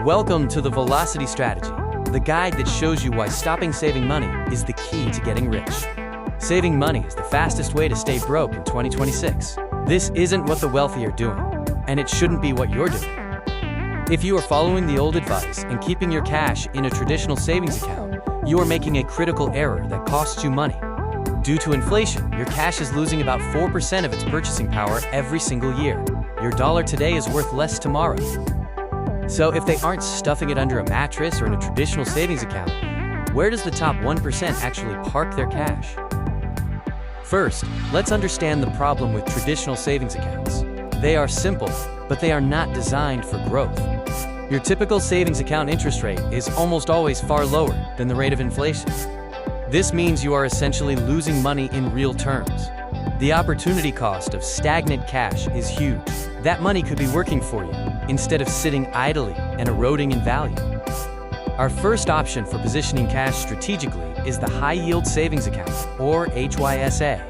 Welcome to the Velocity Strategy, the guide that shows you why stopping saving money is the key to getting rich. Saving money is the fastest way to stay broke in 2026. This isn't what the wealthy are doing, and it shouldn't be what you're doing. If you are following the old advice and keeping your cash in a traditional savings account, you are making a critical error that costs you money. Due to inflation, your cash is losing about 4% of its purchasing power every single year. Your dollar today is worth less tomorrow. So if they aren't stuffing it under a mattress or in a traditional savings account, where does the top 1% actually park their cash? First, let's understand the problem with traditional savings accounts. They are simple, but they are not designed for growth. Your typical savings account interest rate is almost always far lower than the rate of inflation. This means you are essentially losing money in real terms. The opportunity cost of stagnant cash is huge. That money could be working for you instead of sitting idly and eroding in value. Our first option for positioning cash strategically is the High Yield Savings Account, or HYSA.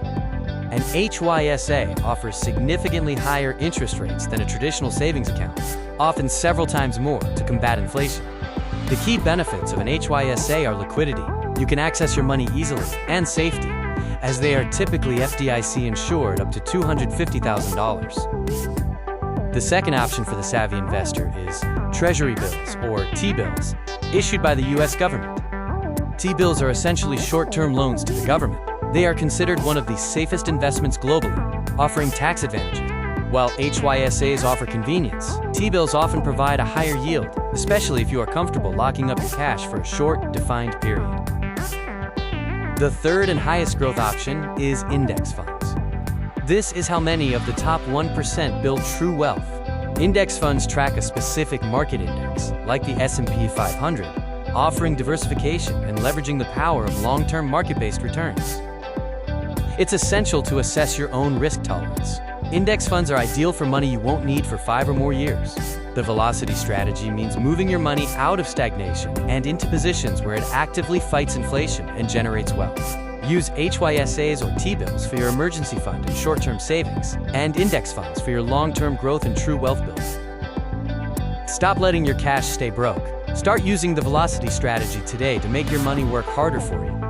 An HYSA offers significantly higher interest rates than a traditional savings account, often several times more to combat inflation. The key benefits of an HYSA are liquidity. You can access your money easily, and safety, as they are typically FDIC insured up to $250,000. The second option for the savvy investor is Treasury bills, or T-bills, issued by the U.S. government. T-bills are essentially short-term loans to the government. They are considered one of the safest investments globally, offering tax advantages. While HYSAs offer convenience, T-bills often provide a higher yield, especially if you are comfortable locking up your cash for a short, defined period. The third and highest growth option is index funds. This is how many of the top 1% build true wealth. Index funds track a specific market index, like the S&P 500, offering diversification and leveraging the power of long-term market-based returns. It's essential to assess your own risk tolerance. Index funds are ideal for money you won't need for 5 or more years. The Velocity Strategy means moving your money out of stagnation and into positions where it actively fights inflation and generates wealth. Use HYSAs or T-bills for your emergency fund and short-term savings, and index funds for your long-term growth and true wealth building. Stop letting your cash stay broke. Start using the Velocity Strategy today to make your money work harder for you.